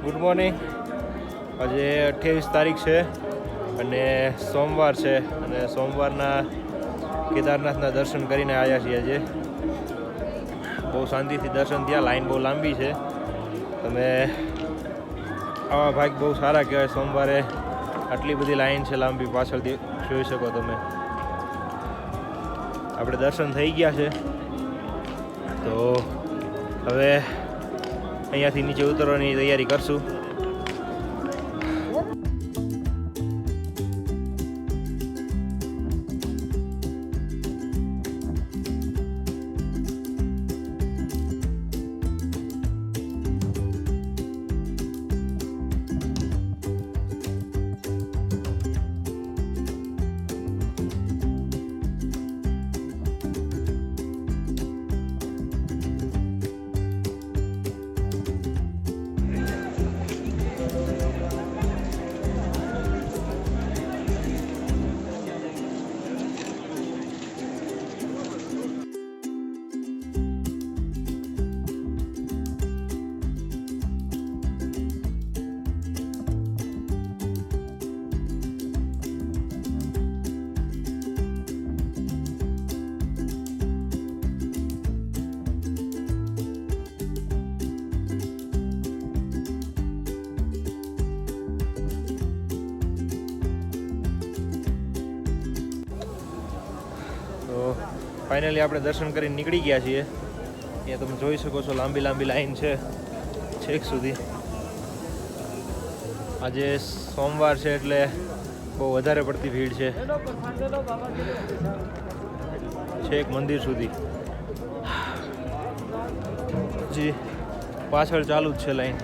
Good morning. આજે 28 તારીખ છે અને સોમવાર છે અને સોમવારના કેદારનાથના દર્શન કરીને આવ્યા છીએ. આજે બહુ શાંતિથી દર્શન થયા. લાઈન બહુ લાંબી છે. તમે આવા ભાગ બહુ સારા કહેવાય. સોમવારે આટલી બધી લાઈન છે લાંબી, પાછળથી જોઈ શકો તમે. આપણે દર્શન થઈ ગયા છે તો હવે અહીંયાથી નીચે ઉતરવાની તૈયારી કરશું. ફાઇનલી આપણે દર્શન કરીને નીકળી ગયા છીએ. અહીંયા તમે જોઈ શકો છો લાંબી લાંબી લાઈન છે છેક સુધી. આજે સોમવાર છે એટલે બહુ વધારે પડતી ભીડ છે છેક મંદિર સુધી. જી પાછળ ચાલુ જ છે લાઈન.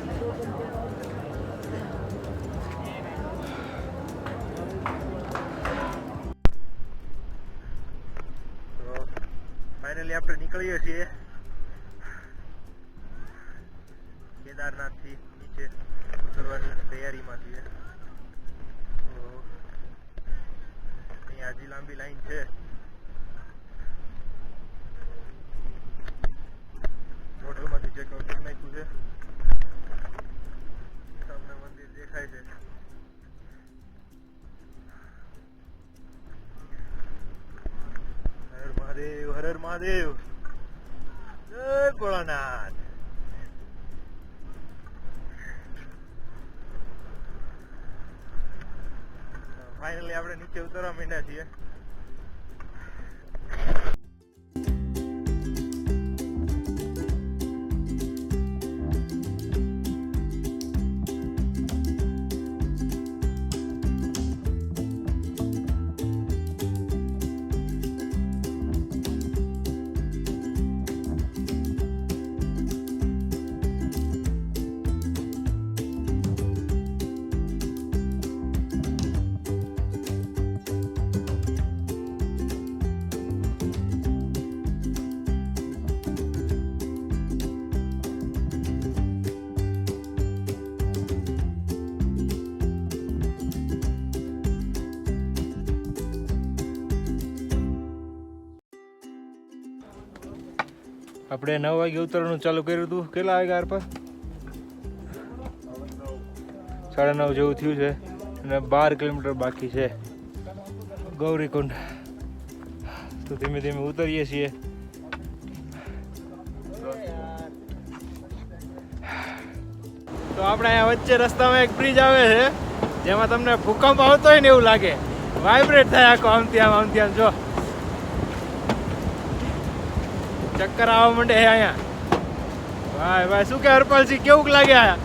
ફાઇનલી આપણે નીકળીએ છીએ કેદારનાથથી નીચે ઉતરવાની તૈયારીમાં છીએ. અહીંયા હજી લાંબી લાઈન છે. હોટલમાંથી ચેકઆઉટ કરી નાખ્યું છે. સામે મંદિર દેખાય છે. મહાદેવ, હર હર મહાદેવ, જય ભોળાનાથ. ફાઇનલી આપણે નીચે ઉતરવા માંડ્યા છીએ. આપણે 9 વાગે ઉતરવાનું ચાલુ કર્યું હતું. કેટલા વાગ્યા પર 9:30 જેવું થયું છે અને 12 કિલોમીટર બાકી છે ગૌરીકુંડ. તો ધીમે ધીમે ઉતરીએ છીએ. તો આપણે અહીંયા વચ્ચે રસ્તામાં એક બ્રિજ આવે છે જેમાં તમને ભૂકંપ આવતો હોય ને એવું લાગે. વાઇબ્રેટ થાય આખો આમથી આમ આમથી આમ. જો ચક્કર આવવા માંડે અહીંયા. ભાઈ ભાઈ શું કે હરપાલસિંહ, કેવું લાગે આ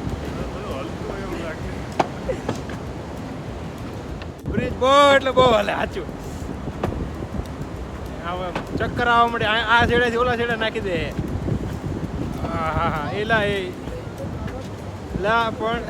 બ્રિજ? બહુ એટલે બહુ હાલે સાચું. ચક્કર આવવા માંડે. આ છેડેથી ઓલા છેડે નાખી દે. હા હા હા એલા એ લા પણ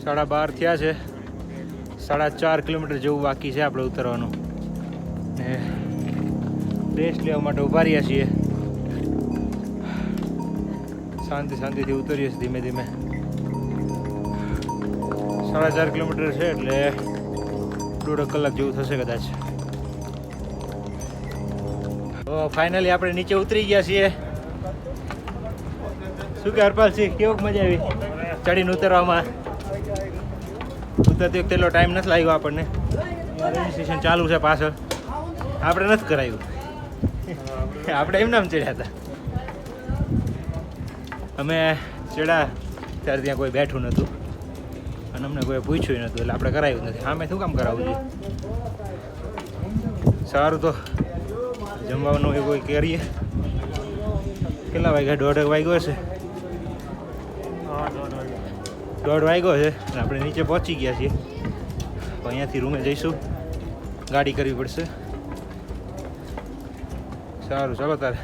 સાડા 12 થયા છે. 4.5 કિલોમીટર જેવું બાકી છે આપણે ઉતરવાનું ને રેસ્ટ લેવા માટે ઊભા રહ્યા છીએ. શાંતિથી ઉતરીએ છીએ ધીમે ધીમે. 4.5 કિલોમીટર છે એટલે 1.5 કલાક જેવું થશે કદાચ. તો ફાઇનલી આપણે નીચે ઉતરી ગયા છીએ. શું કે હરપાલસિંહ, કેવું મજા આવી ચડીને ઉતરવામાં? ઉતરતી વખતે એટલો ટાઈમ નથી લાગ્યો આપણને. રજીસ્ટ્રેશન ચાલુ છે પાછળ, આપણે નથી કરાયું. આપણે એમ નામ ચડ્યા હતા. અમે ચડ્યા ત્યારે ત્યાં કોઈ બેઠું નહોતું અને અમને કોઈ પૂછ્યું નહોતું, એટલે આપણે કરાવ્યું નથી. આમે શું કામ કરાવવું જોઈએ? સારું, તો જમવાનું એ કોઈ કરીએ. કેટલા વાગ્યા? 1:30 વાગ્યો હશે. 1:30 વાગ્યો છે અને આપણે નીચે પહોંચી ગયા છીએ. અહીંયાથી રૂમે જઈશું, ગાડી કરવી પડશે. સારું, ચાલો તારે.